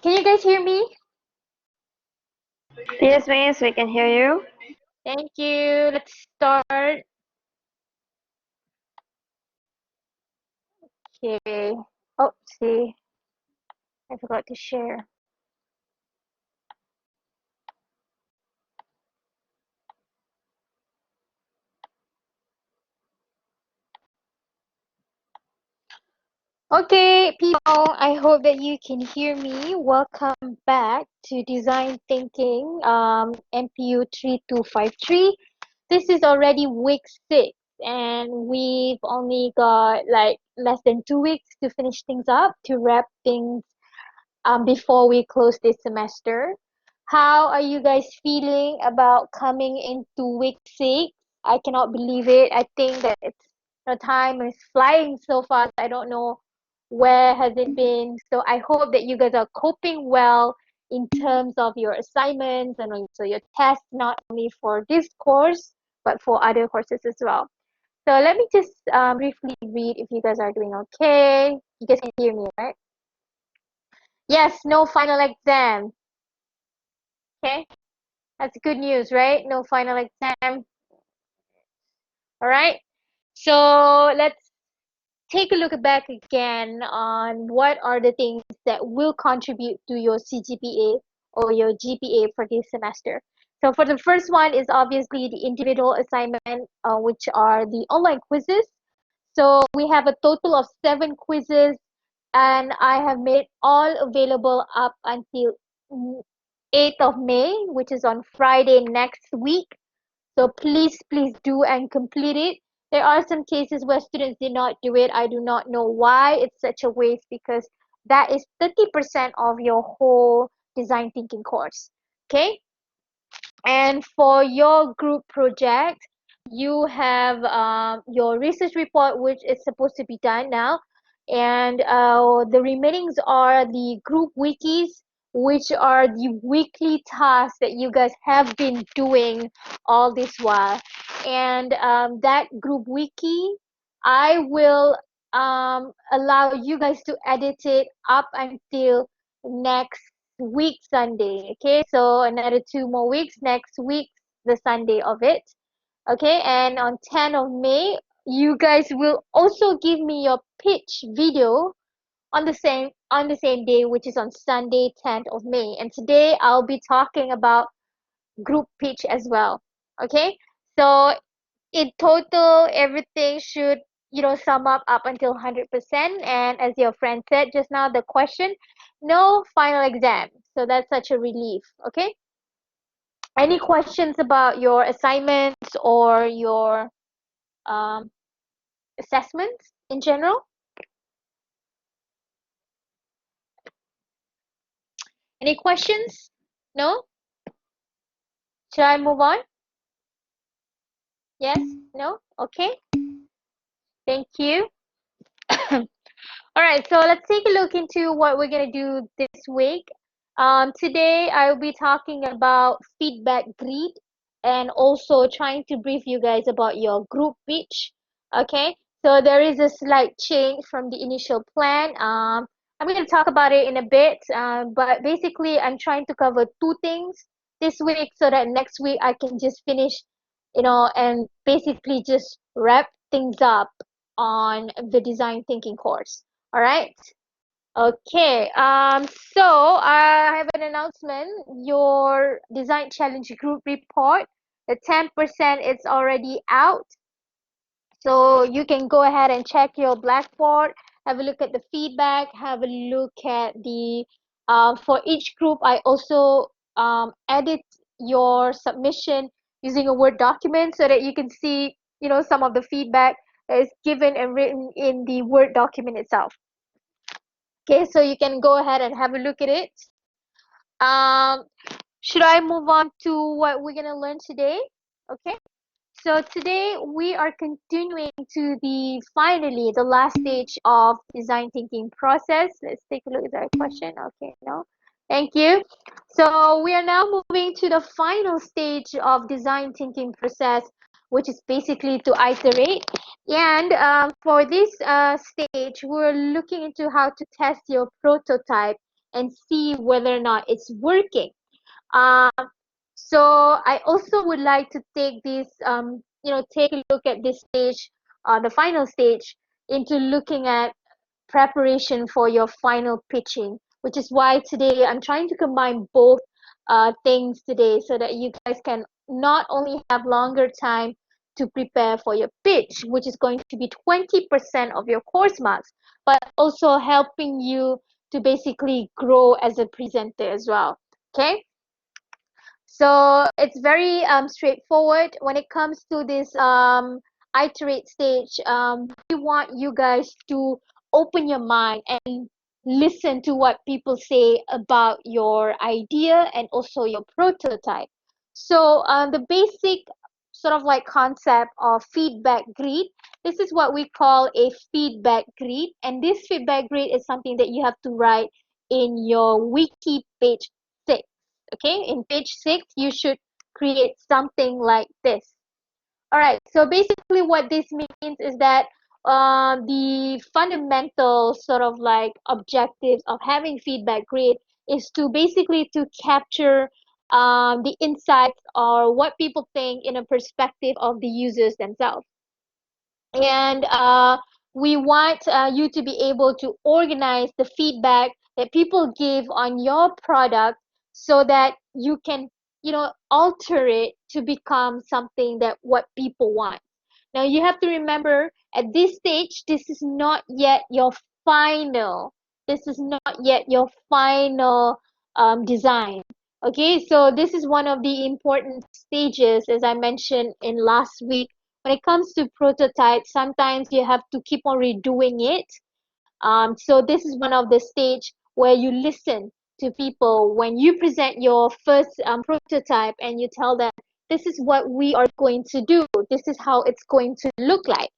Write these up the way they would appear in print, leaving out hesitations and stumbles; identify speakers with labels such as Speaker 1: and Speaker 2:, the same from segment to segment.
Speaker 1: Can you guys hear me?
Speaker 2: Yes, miss, we can hear you.
Speaker 1: Thank you. Let's start. Okay. Oh, see, I forgot to share. Okay, people, I hope that you can hear me. Welcome back to Design Thinking, MPU3253. This is already week 6, and we've only got like less than 2 weeks to finish things up, to wrap things before we close this semester. How are you guys feeling about coming into week 6? I cannot believe it. I think that time is flying so fast. I don't know where has it been. So I hope that you guys are coping well in terms of your assignments and also your tests, not only for this course but for other courses as well. So let me just briefly read if you guys are doing okay. You guys can hear me, right? Yes, no final exam. Okay, that's good news, right? No final exam. All right. So let's take a look back again on what are the things that will contribute to your CGPA or your GPA for this semester. So for the first one is obviously the individual assignment, which are the online quizzes. So we have a total of 7 quizzes, and I have made all available up until 8th of May, which is on Friday next week. So please do and complete it. There are some cases where students did not do it. I do not know why it's such a waste, because that is 30% of your whole design thinking course. Okay? And for your group project, you have your research report, which is supposed to be done now. And the remainings are the group wikis, which are the weekly tasks that you guys have been doing all this while. And that group wiki, I will allow you guys to edit it up until next week Sunday. Okay, so another 2 more weeks. Next week, the Sunday of it. Okay, and on 10th of May, you guys will also give me your pitch video on the same day, which is on Sunday, 10th of May. And today I'll be talking about group pitch as well. Okay, so in total, everything should sum up until 100%. And as your friend said just now, the question, no final exam, so that's such a relief. Okay, any questions about your assignments or your um, assessments in general? Any questions? No? Should I move on? Yes? No? Okay, thank you. All right, so let's take a look into what we're going to do this week. Today, I'll be talking about feedback grid and also trying to brief you guys about your group pitch. Okay, so there is a slight change from the initial plan. I'm going to talk about it in a bit, but basically, I'm trying to cover 2 things this week so that next week I can just finish, and basically just wrap things up on the design thinking course. All right. Okay. So I have an announcement. Your design challenge group report, the 10% is already out. So you can go ahead and check your Blackboard, have a look at the feedback, have a look at the for each group. I also edit your submission using a Word document so that you can see, some of the feedback that is given and written in the Word document itself. Okay, so you can go ahead and have a look at it. Um, should I move on to what we're gonna learn today? Okay, so today we are continuing to the last stage of design thinking process. Let's take a look at that question. Okay, no, thank you. So we are now moving to the final stage of design thinking process, which is basically to iterate. And for this stage, we're looking into how to test your prototype and see whether or not it's working. Um, so I also would like to take this, take a look at this stage, the final stage, into looking at preparation for your final pitching, which is why today I'm trying to combine both things today so that you guys can not only have longer time to prepare for your pitch, which is going to be 20% of your course marks, but also helping you to basically grow as a presenter as well. Okay, so it's very straightforward when it comes to this iterate stage. We want you guys to open your mind and listen to what people say about your idea and also your prototype. So the basic sort of like concept of feedback grid, this is what we call a feedback grid, and this feedback grid is something that you have to write in your wiki page 6. Okay, in page 6 you should create something like this. All right, so basically what this means is that the fundamental sort of like objectives of having feedback grid is to basically to capture the insights or what people think in a perspective of the users themselves. And we want you to be able to organize the feedback that people give on your product so that you can, alter it to become something that what people want. Now you have to remember at this stage, this is not yet your final. This is not yet your final design. Okay, so this is one of the important stages, as I mentioned in last week. When it comes to prototypes, sometimes you have to keep on redoing it. So this is one of the stage where you listen to people when you present your first prototype and you tell them, this is what we are going to do. This is how it's going to look like.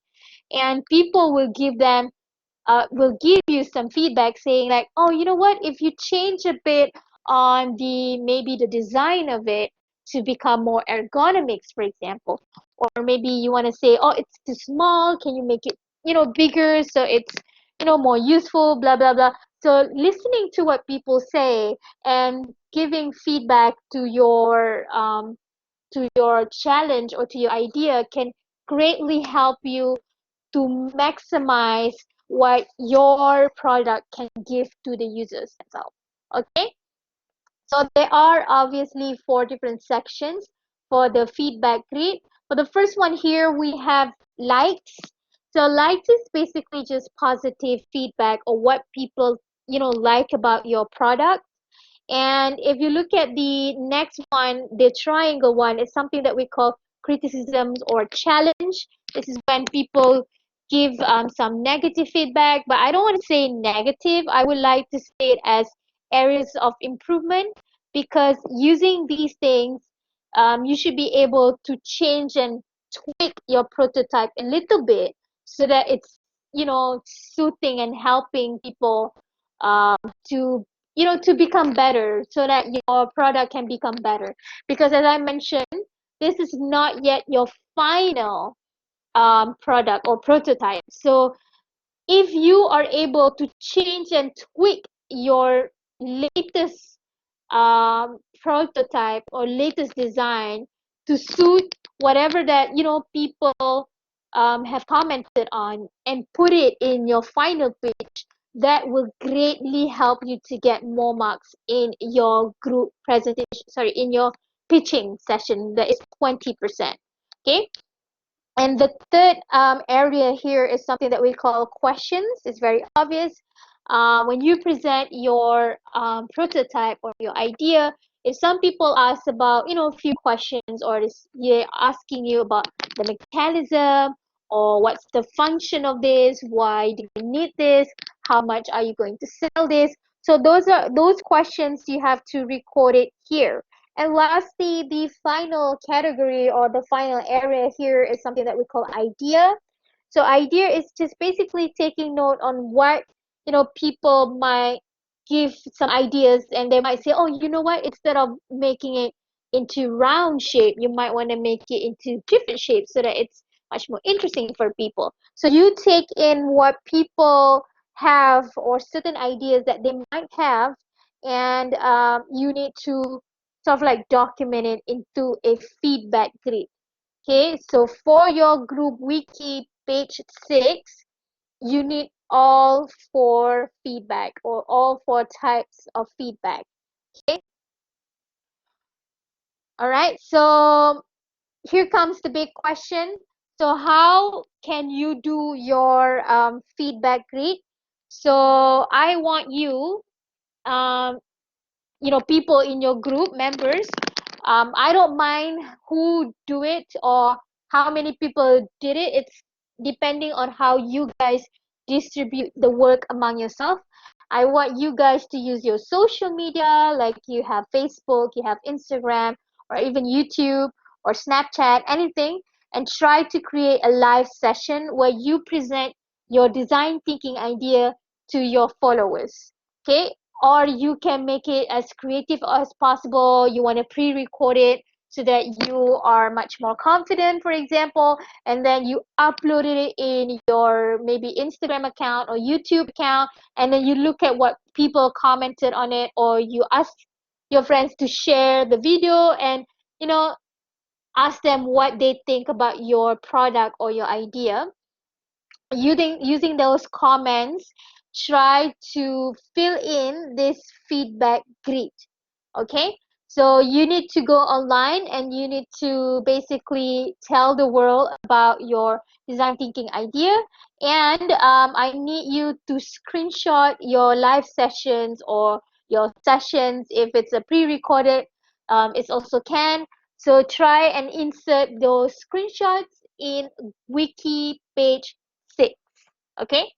Speaker 1: And people will give you some feedback saying like, oh, you know what, if you change a bit on the maybe the design of it to become more ergonomics, for example, or maybe you want to say, oh, it's too small, can you make it, bigger so it's, more useful, blah blah blah. So listening to what people say and giving feedback to your challenge or to your idea can greatly help you to maximize what your product can give to the users themselves. Okay, so there are obviously 4 different sections for the feedback grid. For the first one here, we have likes. So likes is basically just positive feedback or what people like about your product. And if you look at the next one, the triangle one, is something that we call criticisms or challenge. This is when people give some negative feedback, but I don't want to say negative. I would like to say it as areas of improvement, because using these things, you should be able to change and tweak your prototype a little bit so that it's, suiting and helping people um, to to become better so that your product can become better, because as I mentioned, this is not yet your final product or prototype. So if you are able to change and tweak your latest prototype or latest design to suit whatever that people have commented on and put it in your final pitch, that will greatly help you to get more marks in your group presentation, sorry, in your pitching session, that is 20%. Okay, and the third area here is something that we call questions. It's very obvious. When you present your prototype or your idea, if some people ask about, a few questions, or they're asking you about the mechanism, or what's the function of this, why do you need this, how much are you going to sell this? So those questions you have to record it here. And lastly, the final category or the final area here is something that we call idea. So idea is just basically taking note on what, people might give some ideas, and they might say, oh, you know what, instead of making it into round shape, you might want to make it into different shapes so that it's much more interesting for people. So you take in what people have or certain ideas that they might have, and you need to sort of like document it into a feedback grid. Okay, so for your group wiki page 6, you need all four feedback or all four types of feedback. Okay, all right, so here comes the big question. So how can you do your feedback grid? So I want you, um, people in your group members, I don't mind who do it or how many people did it. It's depending on how you guys distribute the work among yourself. I want you guys to use your social media, like you have Facebook, you have Instagram, or even YouTube or Snapchat, anything, and try to create a live session where you present your design thinking idea to your followers. Okay, or you can make it as creative as possible. You want to pre-record it so that you are much more confident, for example, and then you uploaded it in your maybe Instagram account or YouTube account, and then you look at what people commented on it, or you ask your friends to share the video and you know ask them what they think about your product or your idea. Using those comments, try to fill in this feedback grid. Okay, so you need to go online and you need to basically tell the world about your design thinking idea, and I need you to screenshot your live sessions or your sessions. If it's a pre-recorded, it's also can. So try and insert those screenshots in wiki page 6. Okay,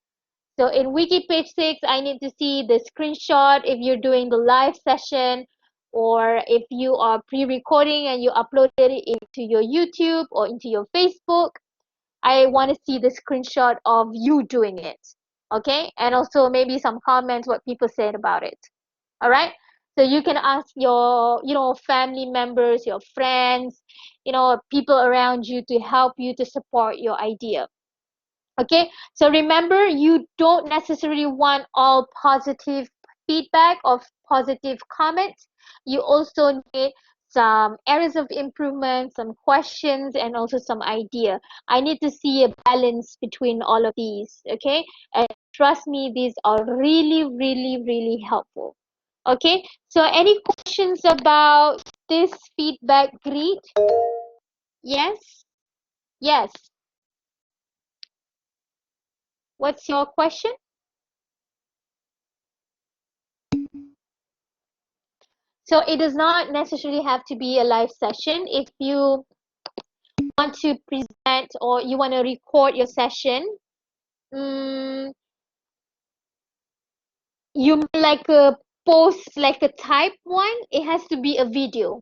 Speaker 1: so in wiki page 6, I need to see the screenshot if you're doing the live session, or if you are pre-recording and you uploaded it into your YouTube or into your Facebook. I want to see the screenshot of you doing it. Okay, and also maybe some comments, what people said about it. All right. So you can ask your, family members, your friends, people around you to help you to support your idea. Okay, so remember, you don't necessarily want all positive feedback or positive comments. You also need some areas of improvement, some questions, and also some idea. I need to see a balance between all of these. Okay, and trust me, these are really, really, really helpful. Okay, so any questions about this feedback grid? Yes, yes. What's your question? So it does not necessarily have to be a live session. If you want to present or you want to record your session, um, you may like a post like a type one. It has to be a video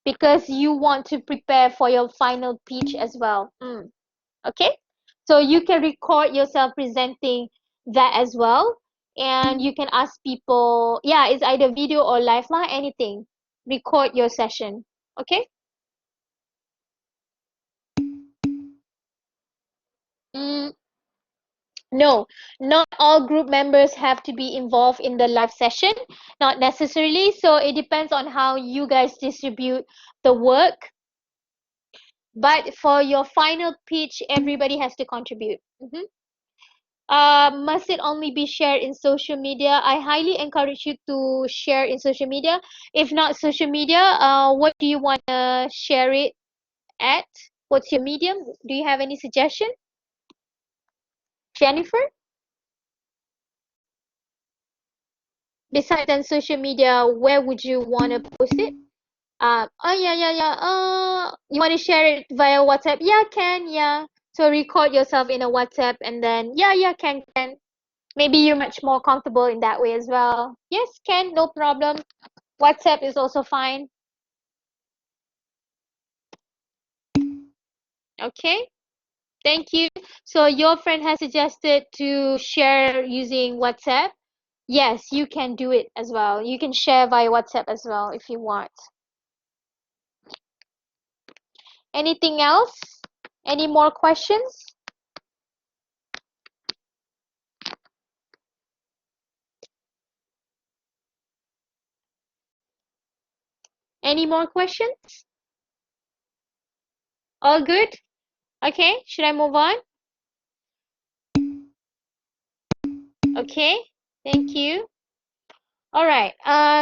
Speaker 1: because you want to prepare for your final pitch as well. Okay, so you can record yourself presenting that as well, and you can ask people. Yeah, it's either video or live line, anything. Record your session. Okay. Mm, No, not all group members have to be involved in the live session, not necessarily. So it depends on how you guys distribute the work. But for your final pitch, everybody has to contribute. Must it only be shared in social media? I highly encourage you to share in social media. If not social media, what do you want to share it at? What's your medium? Do you have any suggestion, Jennifer? Besides on social media, where would you want to post it? Oh yeah, yeah, yeah. You want to share it via WhatsApp? Yeah, can, yeah. So record yourself in a WhatsApp and then, yeah, yeah, can. Maybe you're much more comfortable in that way as well. Yes, can, no problem. WhatsApp is also fine. Okay, thank you. So your friend has suggested to share using WhatsApp. Yes, you can do it as well. You can share via WhatsApp as well if you want. Anything else? Any more questions? Any more questions? All good? Okay, should I move on? Okay, thank you. All right.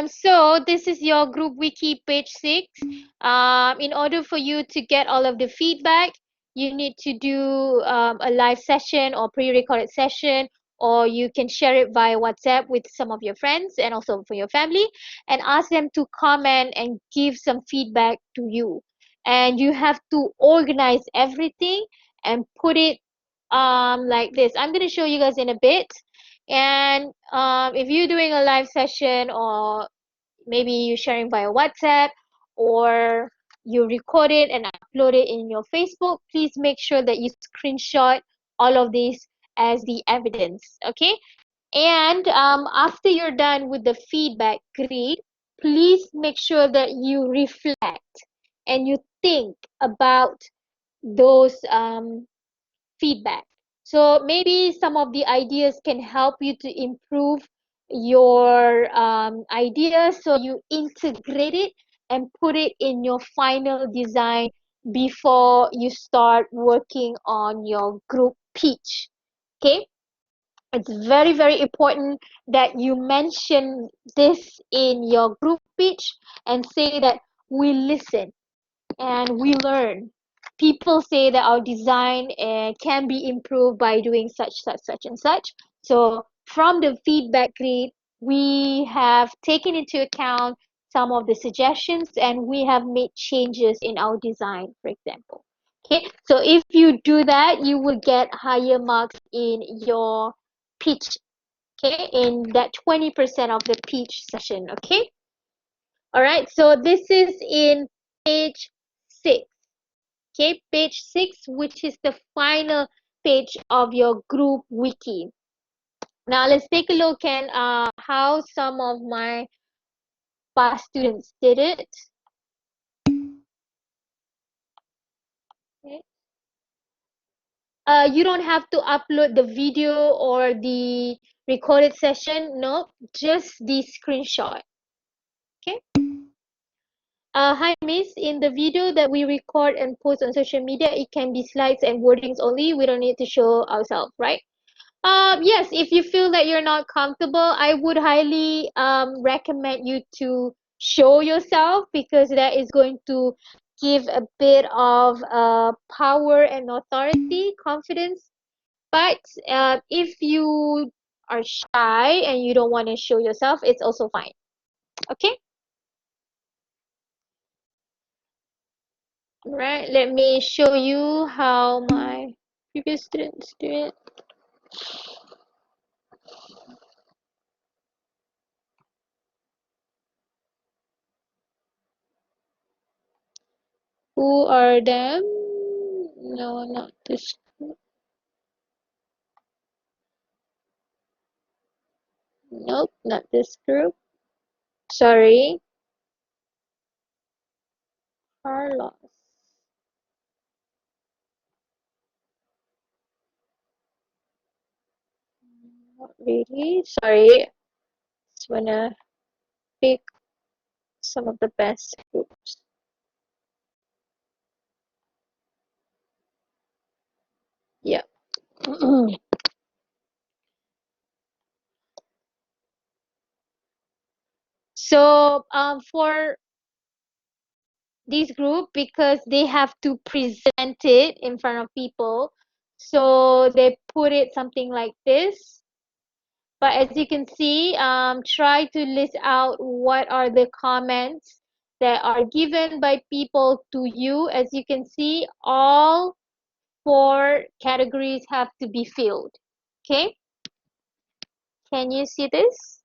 Speaker 1: So this is your group wiki page 6. In order for you to get all of the feedback, you need to do a live session or pre-recorded session, or you can share it via WhatsApp with some of your friends and also for your family, and ask them to comment and give some feedback to you. And you have to organize everything and put it like this. I'm gonna show you guys in a bit. And if you're doing a live session, or maybe you're sharing via WhatsApp, or you record it and upload it in your Facebook, please make sure that you screenshot all of these as the evidence. Okay. And after you're done with the feedback grid, please make sure that you reflect and you think about those feedback. So maybe some of the ideas can help you to improve your ideas, so you integrate it and put it in your final design before you start working on your group pitch. Okay, it's very, very important that you mention this in your group pitch and say that we listen and we learn. People say that our design can be improved by doing such, and such. So from the feedback grid, we have taken into account some of the suggestions and we have made changes in our design, for example. Okay, so if you do that, you will get higher marks in your pitch. Okay, in that 20% of the pitch session. Okay, all right. So this is in page 6. Okay, page 6, which is the final page of your group wiki. Now let's take a look at how some of my past students did it. Okay. You don't have to upload the video or the recorded session. No, just the screenshot. Okay. Hi Miss, in the video that we record and post on social media, it can be slides and wordings only. We don't need to show ourselves, right? Yes, if you feel that you're not comfortable, I would highly recommend you to show yourself, because that is going to give a bit of power and authority, confidence. But if you are shy and you don't want to show yourself, it's also fine. Okay? Right, let me show you how my previous students do it. Who are them? No, not this group. Nope, not this group. Sorry. Carlos. Not really. Sorry. Just wanna pick some of the best groups. Yeah. So for this group, because they have to present it in front of people, so they put it something like this. But as you can see, try to list out what are the comments that are given by people to you. As you can see, all 4 categories have to be filled. Okay, can you see this?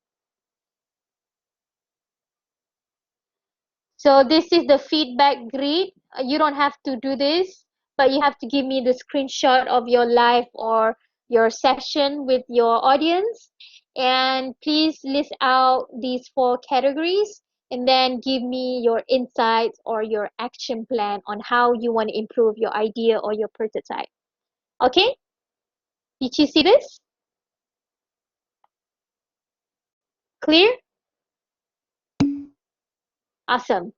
Speaker 1: So this is the feedback grid. You don't have to do this, but you have to give me the screenshot of your live or your session with your audience. And please list out these 4 categories and then give me your insights or your action plan on how you want to improve your idea or your prototype. Okay? Did you see this? Clear? Awesome.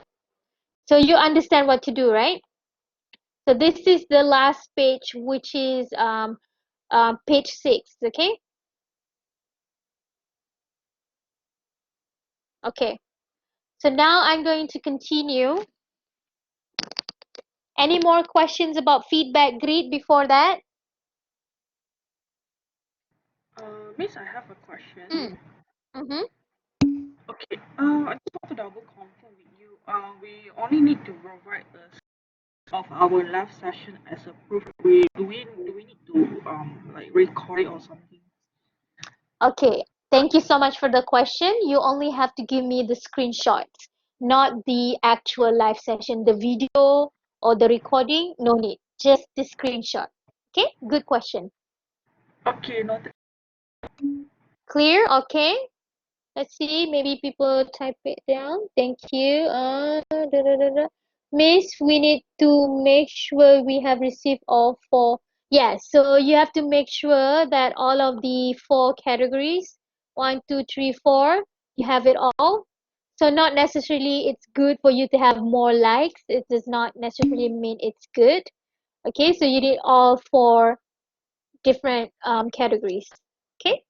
Speaker 1: So you understand what to do, right? So this is the last page, which is page 6. Okay. Okay. So now I'm going to continue. Any more questions about feedback grid before that?
Speaker 3: Miss, I have a question.
Speaker 1: Mm. Mm-hmm.
Speaker 3: Okay, I just want to double confirm with you. We only need to provide us of our live session as a proof. We need to like record it or something?
Speaker 1: Okay. Thank you so much for the question. You only have to give me the screenshots, not the actual live session, the video or the recording. No need. Just the screenshot. Okay. Good question.
Speaker 3: Okay, noted.
Speaker 1: Clear? Okay. Let's see, maybe people type it down. Thank you. Miss, we need to make sure we have received all four. Yeah, so you have to make sure that all of the four categories, one, two, three, four, you have it all. So not necessarily it's good for you to have more likes. It does not necessarily mean it's good. Okay, so you need all four different categories. Okay.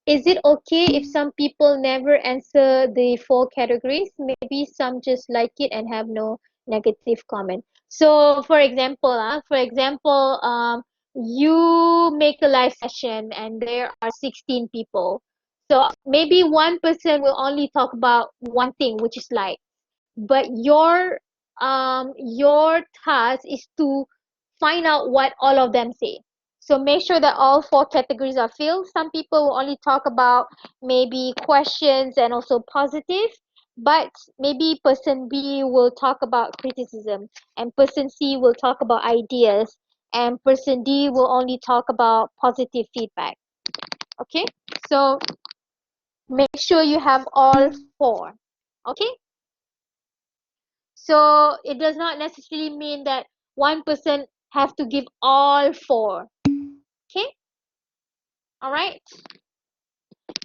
Speaker 1: Is it okay if some people never answer the four categories? Maybe some just like it and have no negative comment. So, for example, you make a live session and there are 16 people. So maybe one person will only talk about one thing, which is like, but your task is to find out what all of them say. So make sure that all four categories are filled. Some people will only talk about maybe questions and also positive, but maybe person B will talk about criticism, and person C will talk about ideas, and person D will only talk about positive feedback. Okay, so make sure you have all four. Okay, so it does not necessarily mean that one person have to give all four. Okay, all right.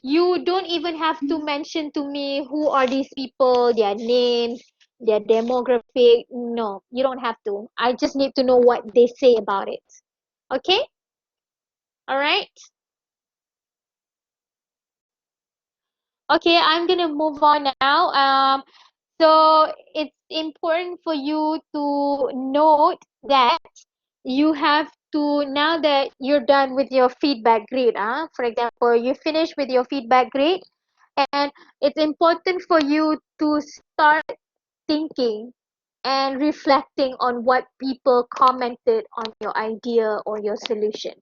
Speaker 1: You don't even have to mention to me who are these people, their names, their demographic. No, you don't have to. I just need to know what they say about it. Okay, all right. Okay, I'm gonna move on now. So it's important for you to note that you have to, now that you're done with your feedback grid, for example, you finish with your feedback grid, and it's important for you to start thinking and reflecting on what people commented on your idea or your solution,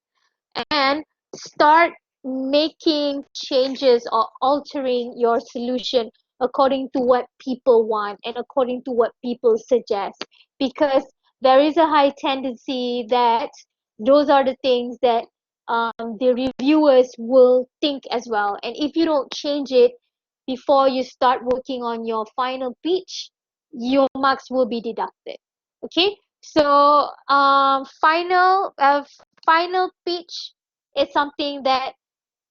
Speaker 1: and start making changes or altering your solution according to what people want and according to what people suggest, because there is a high tendency that those are the things that the reviewers will think as well, and if you don't change it before you start working on your final pitch, your marks will be deducted. Okay, so final pitch is something that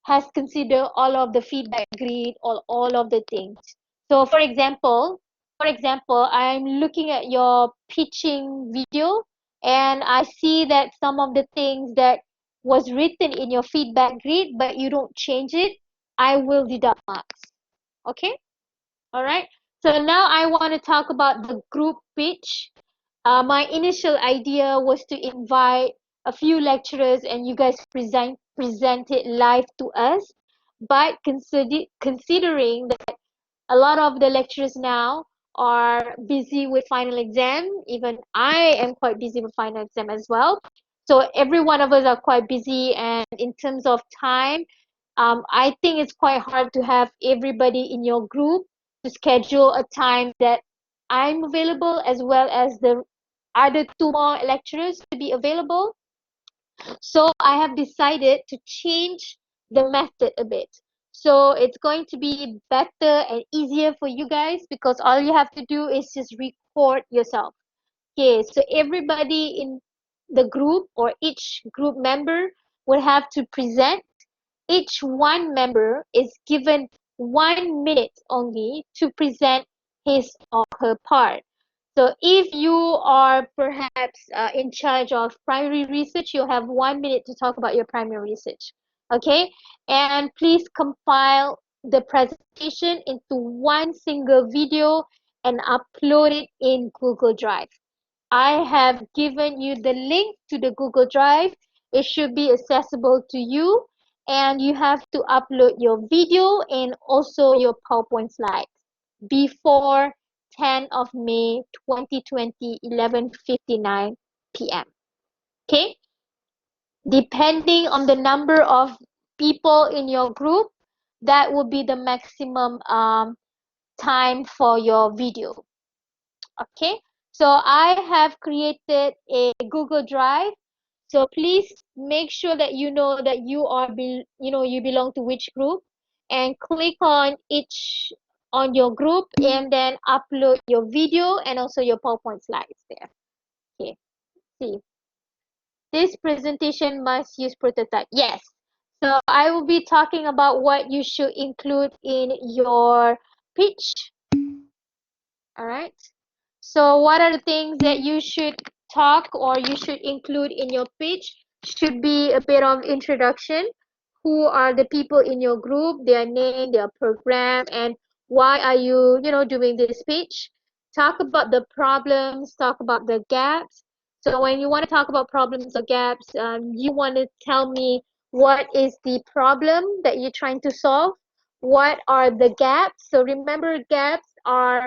Speaker 1: has considered all of the feedback grid or all of the things. So for example, I'm looking at your pitching video and I see that some of the things that was written in your feedback grid but you don't change it, I will deduct marks. Okay, all right. So now I want to talk about the group pitch. My initial idea was to invite a few lecturers and you guys present it live to us. But considering that a lot of the lecturers now are busy with final exam, even I am quite busy with final exam as well. So every one of us are quite busy, and in terms of time, I think it's quite hard to have everybody in your group to schedule a time that I'm available as well as the other two more lecturers to be available. So I have decided to change the method a bit. So it's going to be better and easier for you guys because all you have to do is just record yourself. Okay, so everybody in the group or each group member will have to present. Each one member is given 1 minute only to present his or her part. So if you are perhaps in charge of primary research, you have 1 minute to talk about your primary research. Okay, and please compile the presentation into one single video and upload it in Google Drive. I have given you the link to the Google Drive. It should be accessible to you, and you have to upload your video and also your PowerPoint slides before 10th of May 2020, 11:59 p.m. Okay? Depending on the number of people in your group, that will be the maximum time for your video. Okay, so I have created a Google Drive. So please make sure that you know that you belong to which group, and click on each on your group and then upload your video and also your PowerPoint slides there. Okay, see, this presentation must use prototype. Yes. So I will be talking about what you should include in your pitch. All right. So what are the things that you should talk or you should include in your pitch? Should be a bit of introduction. Who are the people in your group, their name, their program, and why are you doing this pitch? Talk about the problems, talk about the gaps. So when you want to talk about problems or gaps, you want to tell me what is the problem that you're trying to solve? What are the gaps? So remember, gaps are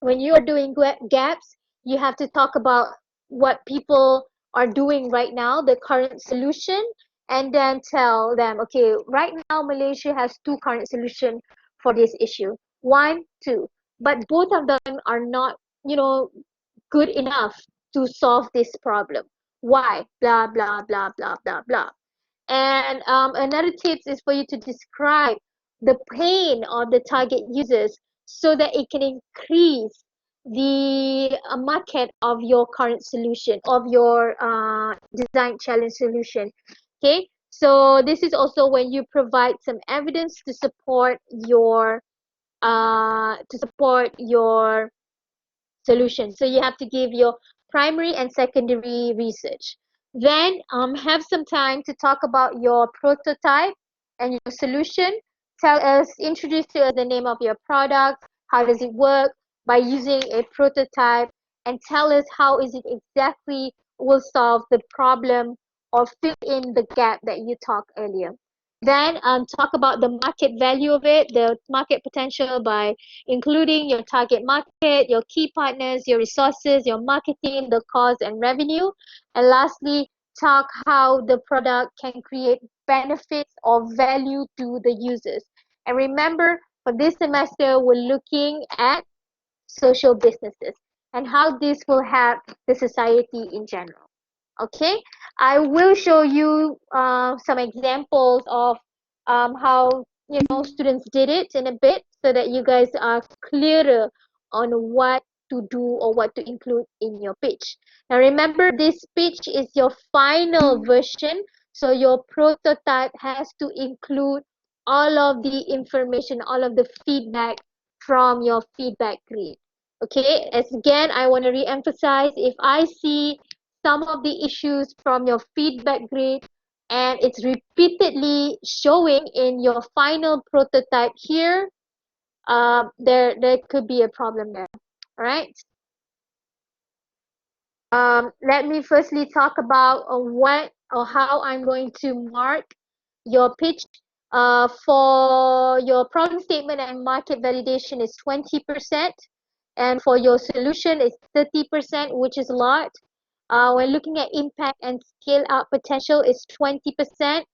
Speaker 1: when you are doing gaps, you have to talk about what people are doing right now, the current solution, and then tell them, okay, right now Malaysia has two current solutions for this issue. One, two. But both of them are not, good enough to solve this problem. Why? Blah, blah, blah, blah, blah, blah. And another tips is for you to describe the pain of the target users so that it can increase the market of your current solution, of your design challenge solution. Okay, so this is also when you provide some evidence to support your solution. So you have to give your primary and secondary research. Then have some time to talk about your prototype and your solution. Introduce to us the name of your product, how does it work by using a prototype, and tell us how is it exactly will solve the problem or fill in the gap that you talked earlier. Then talk about the market value of it, the market potential by including your target market, your key partners, your resources, your marketing, the cost and revenue. And lastly, talk how the product can create benefits or value to the users. And remember, for this semester, we're looking at social businesses and how this will help the society in general. Okay, I will show you some examples of how students did it in a bit so that you guys are clearer on what to do or what to include in your pitch. Now remember, this pitch is your final version, so your prototype has to include all of the information, all of the feedback from your feedback grid. Okay, as again, I want to re-emphasize, if I see some of the issues from your feedback grid and it's repeatedly showing in your final prototype here, there could be a problem there. All right. Let me firstly talk about what or how I'm going to mark your pitch. For your problem statement and market validation is 20%, and for your solution is 30%, which is a lot. When looking at impact and scale up potential is 20%.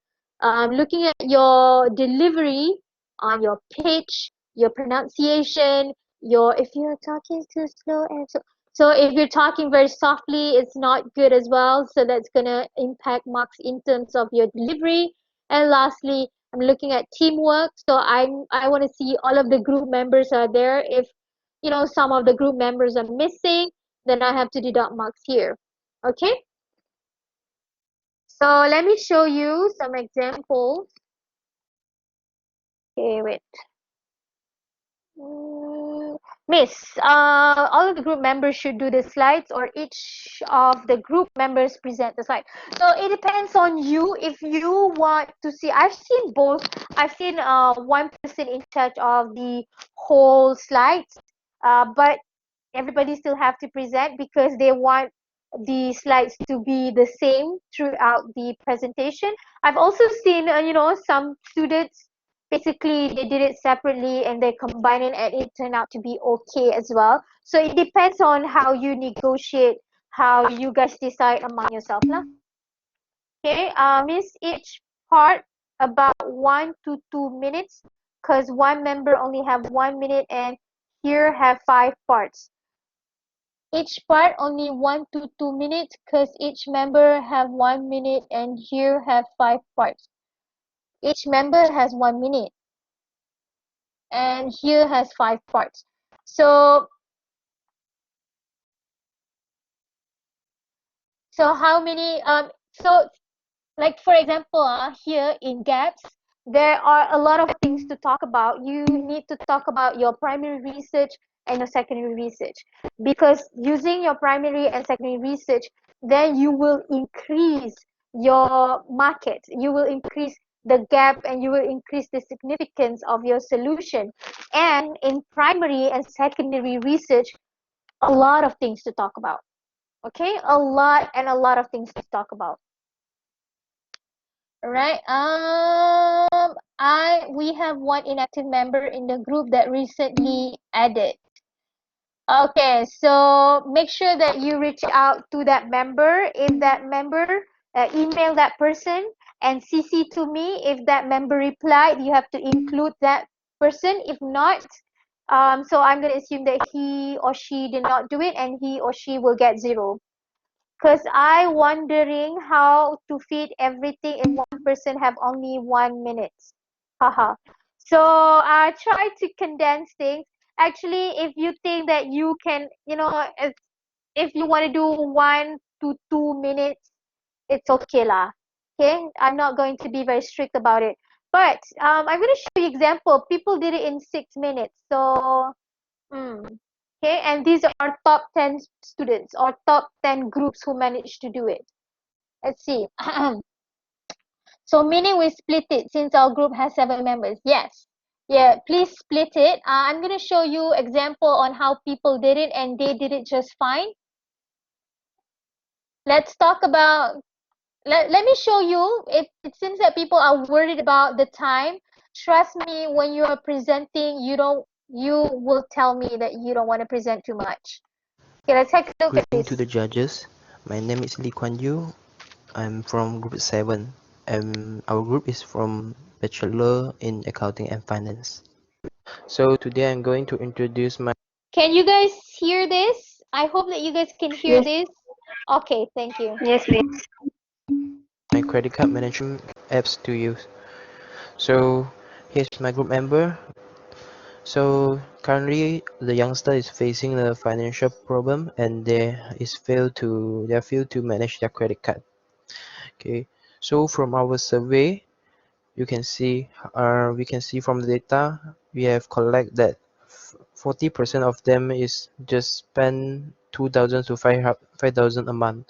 Speaker 1: Looking at your delivery on your pitch, your pronunciation, if you're talking too slow and so if you're talking very softly, it's not good as well. So that's gonna impact marks in terms of your delivery. And lastly, I'm looking at teamwork. So I want to see all of the group members are there. If some of the group members are missing, then I have to deduct marks here. Okay, so let me show you some examples. Okay, wait. Miss, all of the group members should do the slides, or each of the group members present the slide. So it depends on you. If you want to see, I've seen both. I've seen one person in charge of the whole slides, but everybody still have to present because they want the slides to be the same throughout the presentation. I've also seen, some students basically they did it separately and they combine it and it turned out to be okay as well. So it depends on how you negotiate, how you guys decide among yourself lah. Okay, miss, each part about 1 to 2 minutes, because one member only have 1 minute and here have 5 parts. Each part only 1 to 2 minutes, because each member have 1 minute and here have 5 parts. Each member has 1 minute and here has 5 parts. So how many so like for example, here in gaps there are a lot of things to talk about. You need to talk about your primary research and your secondary research, because using your primary and secondary research, then you will increase your market, you will increase the gap, and you will increase the significance of your solution. And in primary and secondary research, a lot of things to talk about. Okay, a lot of things to talk about. All right. We have one inactive member in the group that recently added. Okay, so make sure that you reach out to that member. If that member, email that person and CC to me. If that member replied, you have to include that person. If not, so I'm gonna assume that he or she did not do it, and he or she will get 0. Because I wondering how to fit everything in one person have only 1 minute. Haha. So I try to condense things. Actually, if you think that you can, if you want to do 1 to 2 minutes, it's okay lah. Okay, I'm not going to be very strict about it. But I'm going to show you example. People did it in 6 minutes. So okay, and these are top 10 students or top 10 groups who managed to do it. Let's see. So meaning we split it since our group has 7 members. Yes. Yeah, please split it. I'm going to show you example on how people did it and they did it just fine. Let's talk about, let me show you. It seems that people are worried about the time. Trust me, when you are presenting, you will tell me that you don't want to present too much. Okay, let's take a look at
Speaker 4: Greeting to
Speaker 1: this.
Speaker 4: the judges. My name is Lee Kuan Yew. I'm from Group 7, and our group is from Bachelor in Accounting and Finance. So today I'm going to introduce
Speaker 1: Can you guys hear this? I hope that you guys can hear
Speaker 2: Yes,
Speaker 1: this. Okay, thank you.
Speaker 2: yes, please.
Speaker 4: my credit card management apps to use. So here's my group member. So currently the youngster is facing a financial problem and they are failed to manage their credit card. Okay. So from our survey, you can see we can see from the data we have collect that 40% of them is just spend 2,000 to 5,000 a month,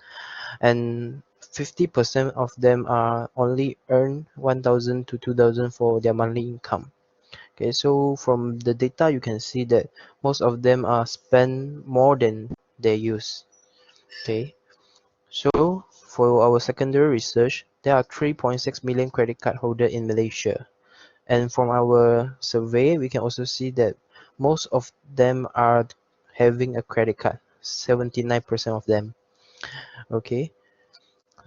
Speaker 4: and 50% of them are only earn 1,000 to 2,000 for their monthly income. Okay, so from the data you can see that most of them are spend more than they use. Okay, so for our secondary research, there are 3.6 million credit card holder in Malaysia. And from our survey, we can also see that most of them are having a credit card, 79% of them. Okay,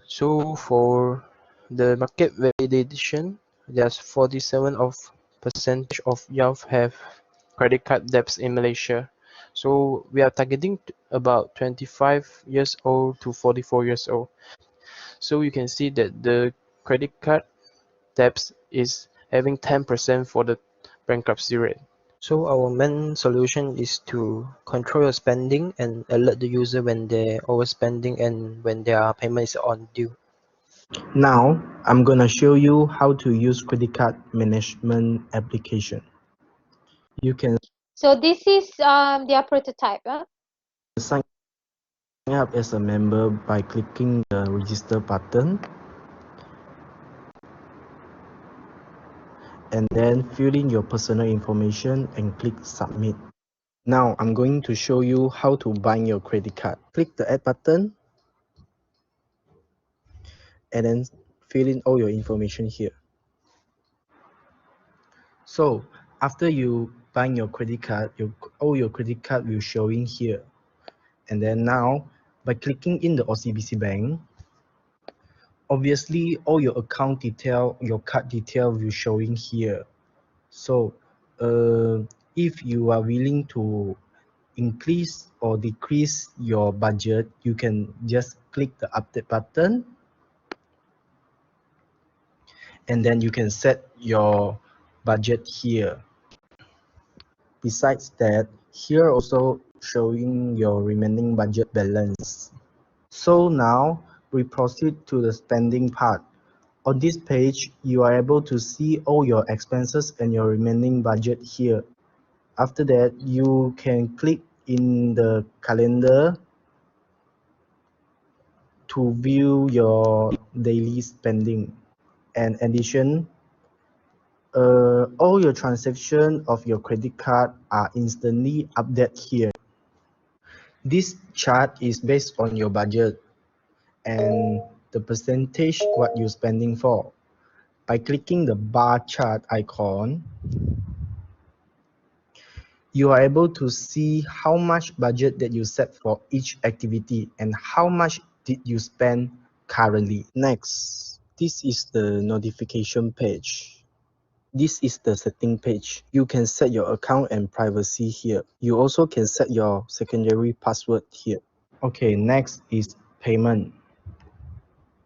Speaker 4: so for the market validation, there's 47 of percentage of youth have credit card debts in Malaysia. So we are targeting about 25 years old to 44 years old. So you can see that the credit card debts is having 10% for the bankruptcy rate. So our main solution is to control your spending and alert the user when they're overspending and when their payment is on due.
Speaker 5: Now, I'm gonna show you how to use credit card management application. You can
Speaker 1: So this is their prototype, huh?
Speaker 5: Sign up as a member by clicking the register button and then fill in your personal information and click submit. Now I'm going to show you how to bind your credit card. Click the add button and then fill in all your information here. So after you bind your credit card, all your credit card will show in here. And then now by clicking in the OCBC Bank, obviously all your account detail, your card detail will show in here. So if you are willing to increase or decrease your budget, you can just click the update button and then you can set your budget here. Besides that, here also showing your remaining budget balance. So now we proceed to the spending part. On this page, you are able to see all your expenses and your remaining budget here. After that, you can click in the calendar to view your daily spending. And in addition, all your transactions of your credit card are instantly updated here. This chart is based on your budget and the percentage what you're spending for. By clicking the bar chart icon, you are able to see how much budget that you set for each activity and how much did you spend currently. Next, this is the notification page. This is the setting page. You can set your account and privacy here. You also can set your secondary password here. Okay, next is payment.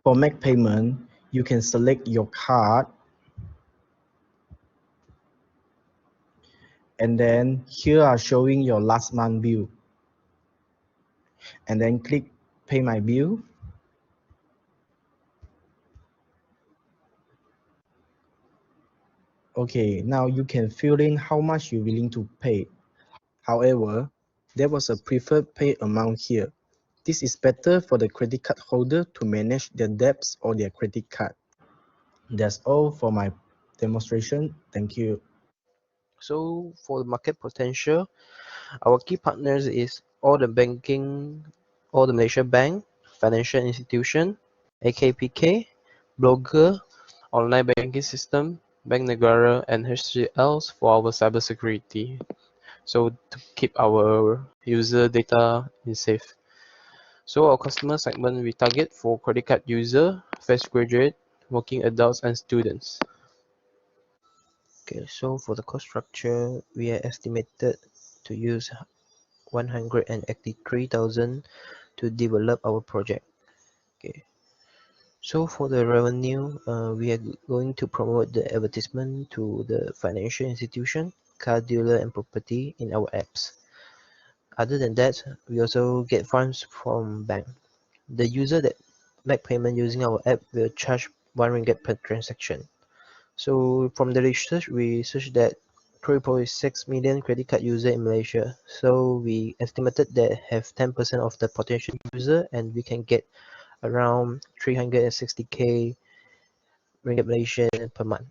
Speaker 5: For make payment, you can select your card and then here are showing your last month bill. And then click pay my bill. Okay, now you can fill in how much you're willing to pay. However, there was a preferred pay amount here. This is better for the credit card holder to manage their debts or their credit card. That's all for my demonstration. Thank you.
Speaker 4: So for the market potential, our key partners is all the Malaysia Bank, financial institution, AKPK, blogger, online banking system, Bank Negara, and HCLs for our cybersecurity. So to keep our user data safe. So our customer segment we target for credit card user, fresh graduate, working adults, and students. Okay, so for the cost structure, we are estimated to use 183,000 to develop our project. Okay, so for the revenue, we are going to promote the advertisement to the financial institution, car dealer, and property in our apps. Other than that, we also get funds from bank. The user that make payment using our app will charge 1 ringgit per transaction. So from the research, we searched that 3.6 million credit card user in Malaysia. So we estimated that have 10% of the potential user and we can get around 360k ringgit Malaysian per month.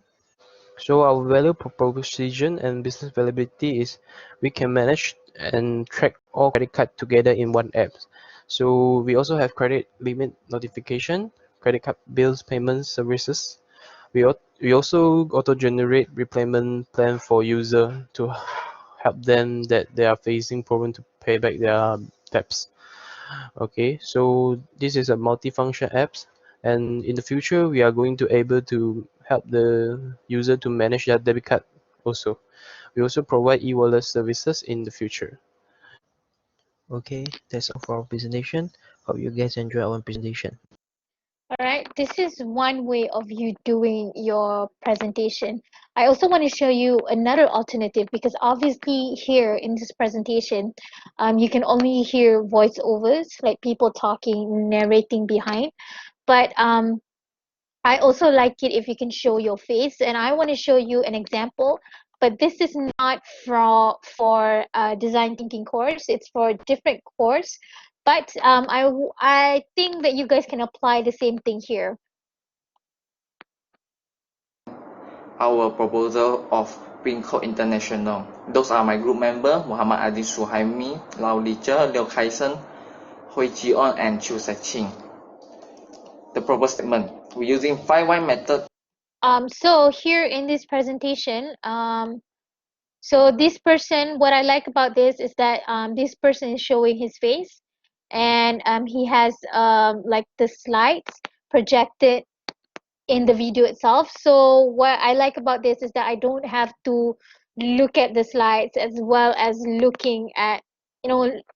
Speaker 4: So our value proposition and business valuability is we can manage and track all credit card together in one app. So we also have credit limit notification, credit card bills payment services. We also auto-generate repayment plan for user to help them that they are facing problem to pay back their debts. Okay, so this is a multifunction apps, and in the future we are going to able to help the user to manage their debit card also. We also provide e-wallet services in the future. Okay, that's all for our presentation. Hope you guys enjoy our presentation.
Speaker 1: Alright, this is one way of you doing your presentation. I also want to show you another alternative because obviously here in this presentation, you can only hear voiceovers, like people talking, narrating behind. But I also like it if you can show your face, and I want to show you an example but this is not for design thinking course. It's for a different course. But I think that you guys can apply the same thing here.
Speaker 6: Our proposal of Pinkho International. Those are my group members: Muhammad Adi Suhaimi, Lau Licha, Liu Kaisen, Hui Jion, and Chu Seching. The proposed statement: we're using 5 why method.
Speaker 1: So here in this presentation, so this person, what I like about this is that this person is showing his face, and he has like the slides projected in the video itself. So what I like about this is that I don't have to look at the slides as well as looking at,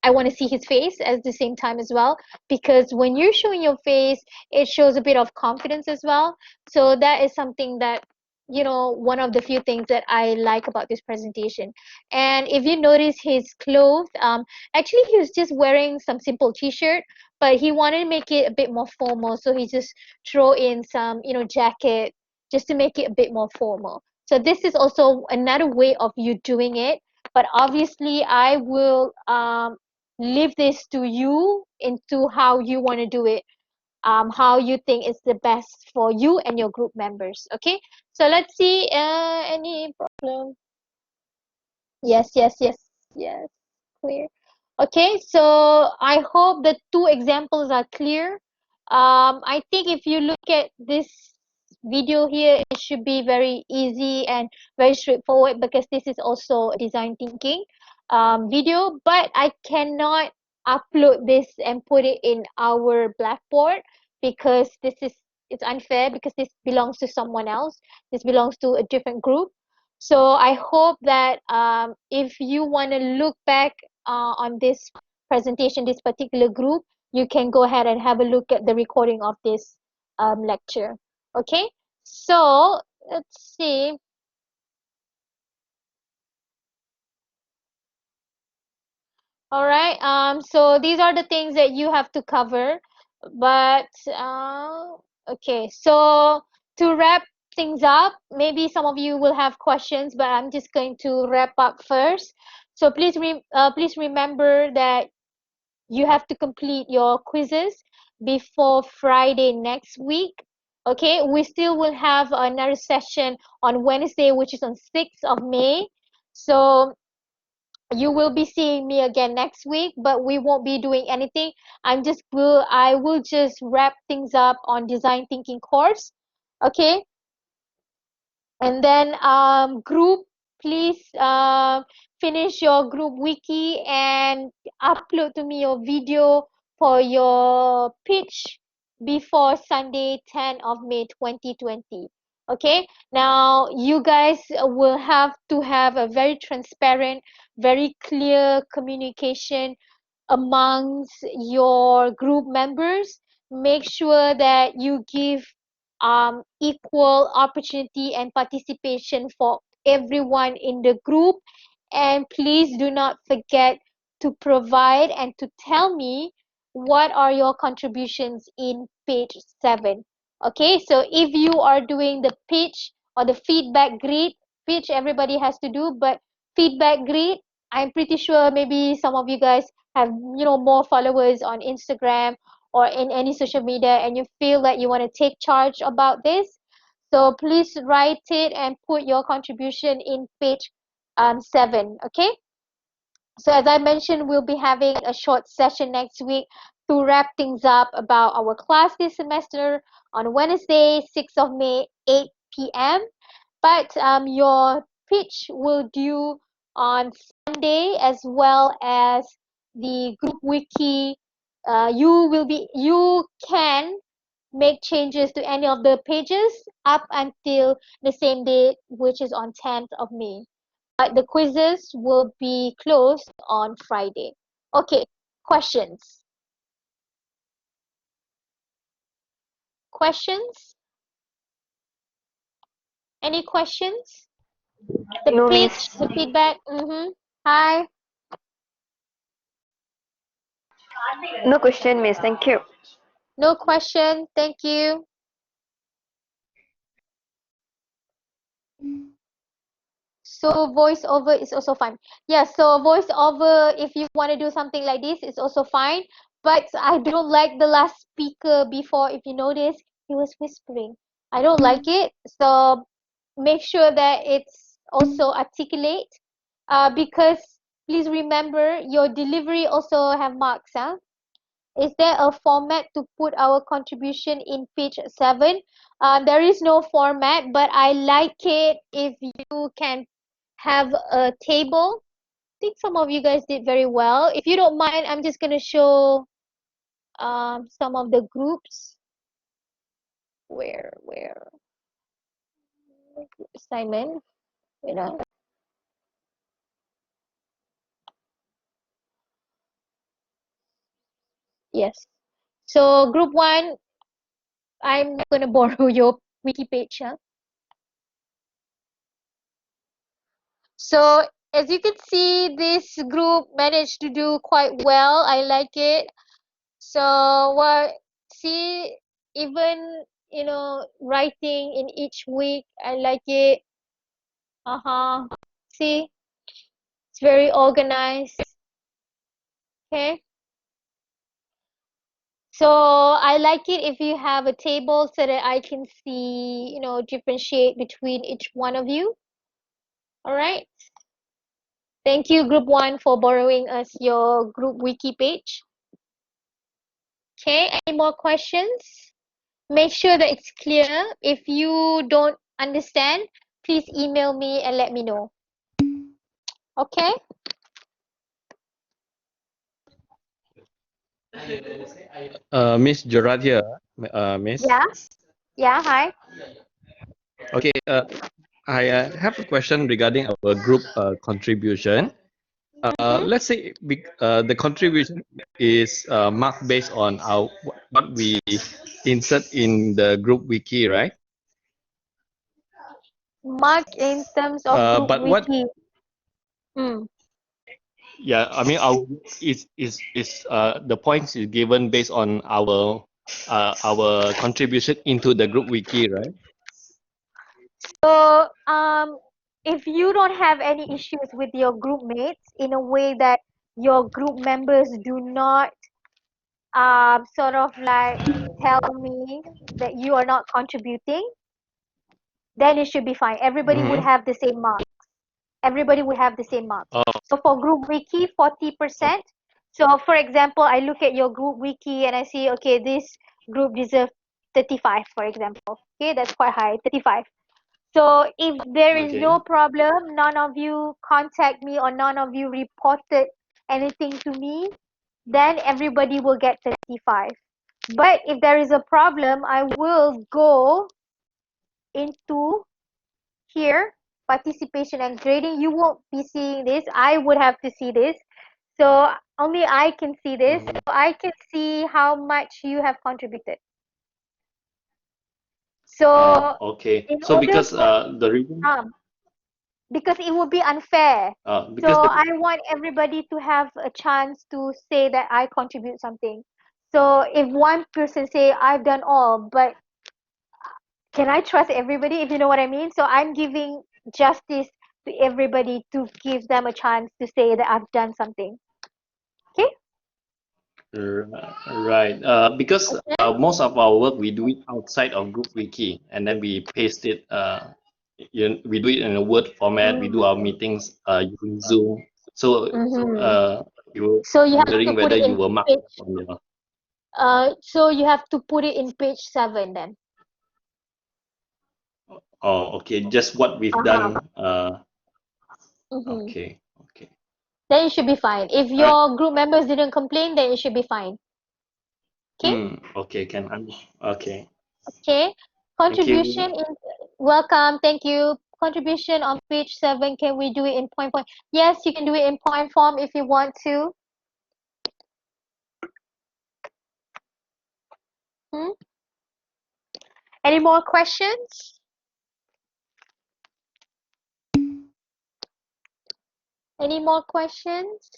Speaker 1: I want to see his face at the same time as well, because when you're showing your face, it shows a bit of confidence as well. So that is something that, one of the few things that I like about this presentation. And if you notice his clothes, actually he was just wearing some simple t-shirt, but he wanted to make it a bit more formal, so he just throw in some jacket just to make it a bit more formal. So this is also another way of you doing it, but obviously I will leave this to you into how you want to do it, how you think is the best for you and your group members. Okay, so let's see, any problem. Yes, clear. Okay, so I hope the two examples are clear. I think if you look at this video here, it should be very easy and very straightforward, because this is also a design thinking video, but I cannot upload this and put it in our Blackboard, because it's unfair, because this belongs to someone else. This belongs to a different group. So I hope that if you want to look back on this presentation, this particular group, you can go ahead and have a look at the recording of this lecture. Okay, so let's see. All right, so these are the things that you have to cover, but okay, so to wrap things up, maybe some of you will have questions, but I'm just going to wrap up first. So please remember that you have to complete your quizzes before Friday next week. Okay, we still will have another session on Wednesday, which is on 6th of May. So you will be seeing me again next week, but we won't be doing anything. I will just wrap things up on design thinking course. Okay, and then group, please finish your group wiki and upload to me your video for your pitch before Sunday 10 of May 2020. Okay, now you guys will have to have a very transparent, very clear communication amongst your group members. Make sure that you give equal opportunity and participation for everyone in the group, and please do not forget to provide and to tell me what are your contributions in page 7. Okay, so if you are doing the pitch or the feedback grid, pitch everybody has to do, but feedback grid, I'm pretty sure maybe some of you guys have more followers on Instagram or in any social media, and you feel that you want to take charge about this. So please write it and put your contribution in page 7. Okay, so as I mentioned, we'll be having a short session next week to wrap things up about our class this semester on Wednesday 6th of May 8 p.m. But your pitch will due on Sunday, as well as the group wiki. You can make changes to any of the pages up until the same day, which is on 10th of May. But the quizzes will be closed on Friday. Okay, questions? Questions? Any questions? The
Speaker 2: No,
Speaker 1: pitch,
Speaker 2: miss.
Speaker 1: the feedback. Hi.
Speaker 2: No question, miss. Thank you.
Speaker 1: No question. Thank you. So voiceover is also fine. Yeah, so voiceover, if you want to do something like this, is also fine. But I don't like the last speaker before. If you notice, he was whispering. I don't like it. So make sure that it's also articulate. Because please remember your delivery also have marks. Huh? Is there a format to put our contribution in page 7? There is no format, but I like it if you can have a table. I think some of you guys did very well. If you don't mind, I'm just gonna show some of the groups. Where assignment, you know. Yes. So group 1, I'm gonna borrow your wiki page. Huh? So as you can see, this group managed to do quite well. I like it. So what, see, even writing in each week, I like it. See, it's very organized. Okay. So I like it if you have a table so that I can see, differentiate between each one of you. All right. Thank you, group 1, for borrowing us your group wiki page. Okay, any more questions? Make sure that it's clear. If you don't understand, please email me and let me know. Okay?
Speaker 7: Miss Gerard here, Miss.
Speaker 1: Yeah. Yeah, hi.
Speaker 7: Okay, I have a question regarding our group contribution.
Speaker 1: Mm-hmm.
Speaker 7: Let's say the contribution is marked based on what we insert in the group wiki, right?
Speaker 1: Mark in terms of group
Speaker 7: But what?
Speaker 1: wiki. Mm.
Speaker 7: Yeah, I mean, our is the points is given based on our contribution into the group wiki, right?
Speaker 1: So, if you don't have any issues with your group mates in a way that your group members do not sort of like tell me that you are not contributing, then it should be fine. Everybody would
Speaker 7: Mm-hmm.
Speaker 1: have the same mark. Everybody would have the same marks.
Speaker 7: Oh,
Speaker 1: So for group wiki, 40%. So for example, I look at your group wiki and I see, okay, this group deserves 35, for example. Okay, that's quite high, 35. So if there is no
Speaker 7: okay.
Speaker 1: problem, none of you contact me or none of you reported anything to me, then everybody will get 35. But if there is a problem, I will go into here, participation and grading. You won't be seeing this. I would have to see this. So only I can see this. So
Speaker 7: Mm-hmm.
Speaker 1: I can see how much you have contributed. So
Speaker 7: Okay.
Speaker 1: in
Speaker 7: So
Speaker 1: order
Speaker 7: because
Speaker 1: for
Speaker 7: the reason
Speaker 1: um because it would be unfair.
Speaker 7: because
Speaker 1: So
Speaker 7: the
Speaker 1: I want everybody to have a chance to say that I contribute something. So if one person say I've done all, but can I trust everybody, if you know what I mean? So I'm giving justice to everybody to give them a chance to say that I've done something. Okay?
Speaker 7: r- right because
Speaker 1: Okay.
Speaker 7: most of our work we do it outside of group wiki and then we paste it we do it in a word format. We do our meetings using Zoom. So
Speaker 1: Mm-hmm.
Speaker 7: uh you were
Speaker 1: So you have to
Speaker 7: wondering
Speaker 1: put
Speaker 7: whether
Speaker 1: it
Speaker 7: you
Speaker 1: in
Speaker 7: were marked
Speaker 1: page.
Speaker 7: up on your
Speaker 1: So you have to put it in page 7 then.
Speaker 7: oh okay, just what we've
Speaker 1: Uh-huh.
Speaker 7: done
Speaker 1: Mm-hmm.
Speaker 7: okay, okay.
Speaker 1: Then it should be fine. If
Speaker 7: All right.
Speaker 1: your group members didn't complain, then it should be fine. Okay?
Speaker 7: Okay, okay.
Speaker 1: Okay.
Speaker 7: Thank you.
Speaker 1: Contribution in welcome. Thank you. Contribution on page 7. Can we do it in point form? Yes, you can do it in point form if you want to. Hmm? Any more questions? Any more questions?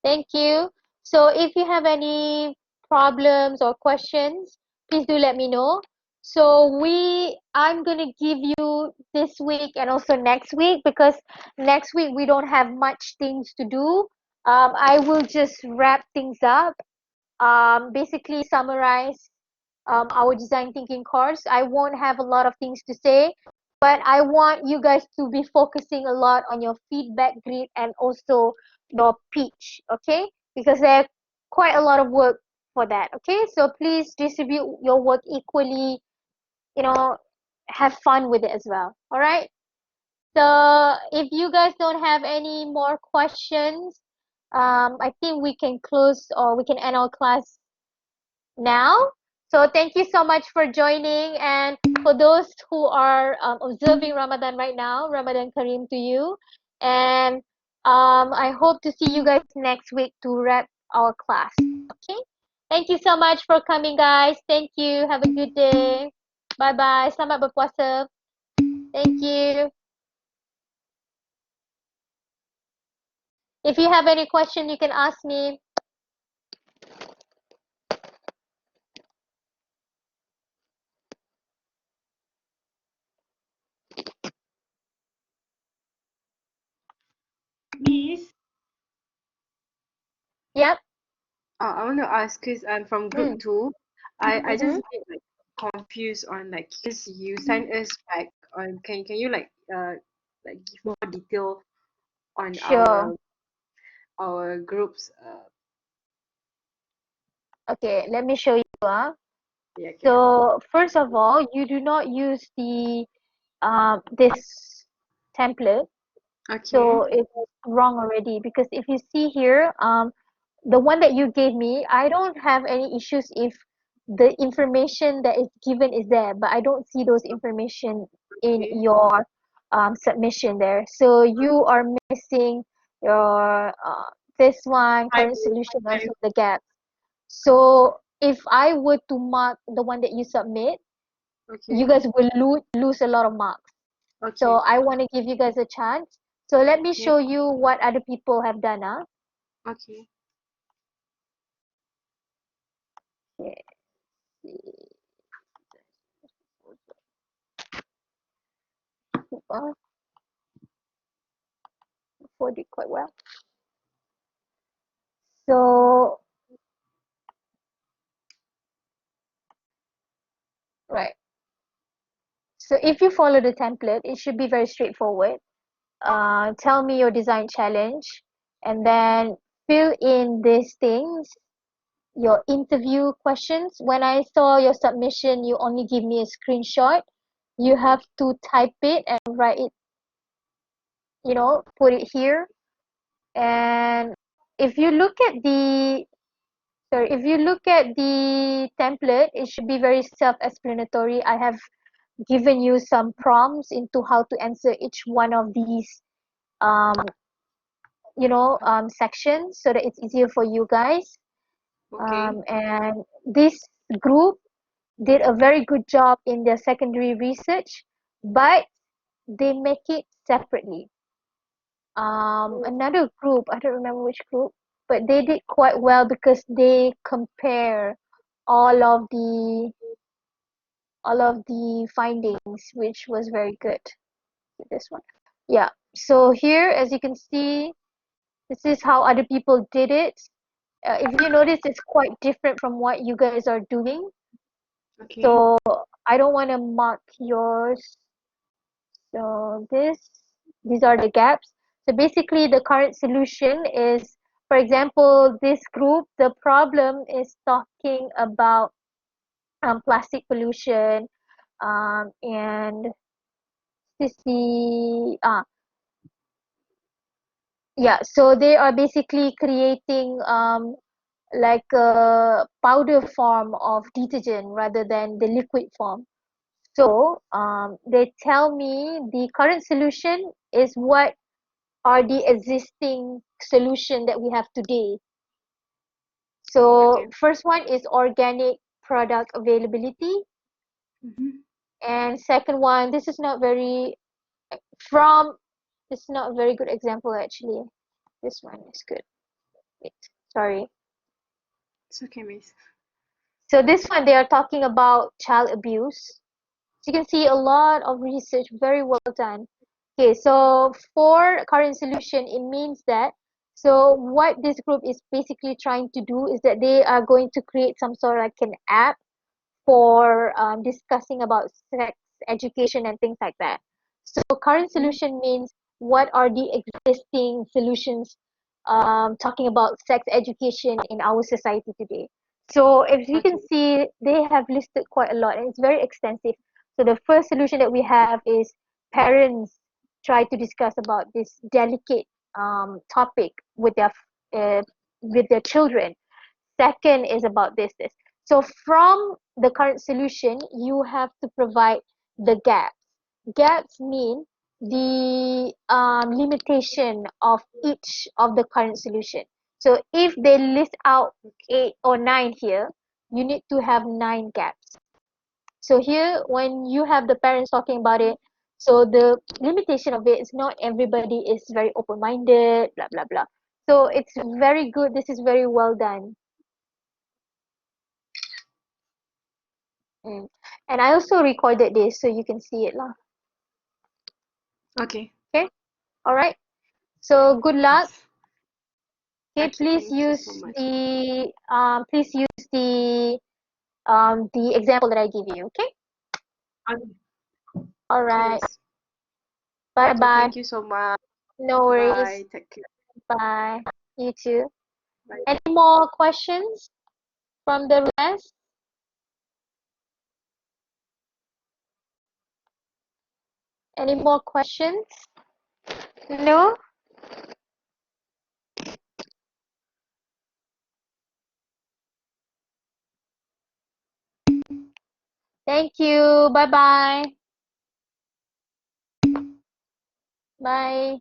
Speaker 1: Thank you. So if you have any problems or questions, please do let me know. So I'm gonna give you this week and also next week, because next week we don't have much things to do. I will just wrap things up. Basically summarize our design thinking course. I won't have a lot of things to say, but I want you guys to be focusing a lot on your feedback grid and also your pitch, okay? Because there's quite a lot of work for that, okay? So please distribute your work equally, you know, have fun with it as well, all right? So if you guys don't have any more questions, I think we can close or we can end our class now. So thank you so much for joining. And for those who are observing Ramadan right now, Ramadan Kareem to you. And I hope to see you guys next week to wrap our class. Okay? Thank you so much for coming, guys. Thank you. Have a good day. Bye bye. Selamat berpuasa. Thank you. If you have any question, you can ask me.
Speaker 8: Miss,
Speaker 1: Yep.
Speaker 8: I want to ask because I'm from
Speaker 1: Mm.
Speaker 8: group two. I just
Speaker 1: Mm-hmm.
Speaker 8: a bit like confused on like because you sent us back on can you like give more detail on
Speaker 1: Sure.
Speaker 8: our groups
Speaker 1: Okay, let me show you.
Speaker 8: yeah okay
Speaker 1: So first of all, you do not use the this template.
Speaker 8: okay
Speaker 1: So it's wrong already, because if you see here, the one that you gave me, I don't have any issues if the information that is given is there, but I don't see those information in
Speaker 8: okay
Speaker 1: your submission there. So you are missing your this one,
Speaker 8: I
Speaker 1: current solution,
Speaker 8: I
Speaker 1: also the gaps. So if I were to mark the one that you submit, you
Speaker 8: okay
Speaker 1: guys will lose a lot of marks. So
Speaker 8: okay
Speaker 1: I want to give you guys a chance. So let me
Speaker 8: okay
Speaker 1: show you what other people have done.
Speaker 8: okay
Speaker 1: Okay, people did quite well. So right. So if you follow the template, it should be very straightforward. Tell me your design challenge, and then fill in these things, your interview questions. When I saw your submission, you only give me a screenshot. You have
Speaker 8: okay
Speaker 1: to type it and write it, put it here. And if you look at the if you look at the template, it should be very self-explanatory. I have given you some prompts into how to answer each one of these um, sections, so that it's easier for you guys.
Speaker 8: okay
Speaker 1: And this group did a very good job in their secondary research, but they make it separately.
Speaker 8: oh,
Speaker 1: Another group, I don't remember which group, but they did quite well because they compare all of the all of the findings, which was very good. This one, yeah. So here, as you can see, this is how other people did it. If you notice, it's quite different from what you guys are doing.
Speaker 8: okay
Speaker 1: So I don't want to mark yours. So these are the gaps. So basically the current solution is, for example, this group, the problem is talking about plastic pollution, and this the yeah, so they are basically creating like a powder form of detergent rather than the liquid form. So they tell me the current solution is what are the existing solution that we have today.
Speaker 8: okay
Speaker 1: So first one is organic product availability,
Speaker 8: mm-hmm.
Speaker 1: and second one, from this is not a very good example actually. This one is good. Wait, sorry.
Speaker 8: It's okay miss
Speaker 1: So this one, they are talking about child abuse. So you can see a lot of research, very well done. Okay, so for current solution, it means that, so what this group is basically trying to do is that they are going to create some sort of like an app for discussing about sex education and things like that. So current solution means what are the existing solutions talking about sex education in our society today. So as you can
Speaker 8: Okay.
Speaker 1: see, they have listed quite a lot and it's very extensive. So the first solution that we have is parents try to discuss about this delicate topic uh, with their children. Second is about this. So from the current solution, you have to provide the gaps. Gaps mean the limitation of each of the current solution. So if they list out 8 or 9 here, you need to have 9 gaps. So here, when you have the parents talking about it, so the limitation of it is not everybody is very open-minded, blah blah blah. So it's very good. This is very well done. Mm. And I also recorded this so you can see it lah.
Speaker 8: Okay.
Speaker 1: Okay, all right. So good luck.
Speaker 8: Yes.
Speaker 1: Okay,
Speaker 8: Okay, thank you so much.
Speaker 1: please use the example that I give you. Okay.
Speaker 8: Okay.
Speaker 1: All right.
Speaker 8: Yes.
Speaker 1: Bye
Speaker 8: Okay,
Speaker 1: bye.
Speaker 8: thank you so much.
Speaker 1: No worries.
Speaker 8: Bye. Take care.
Speaker 1: Bye. You too.
Speaker 8: Bye.
Speaker 1: Any more questions from the rest? Any more questions? No. Thank you. Bye bye. Bye.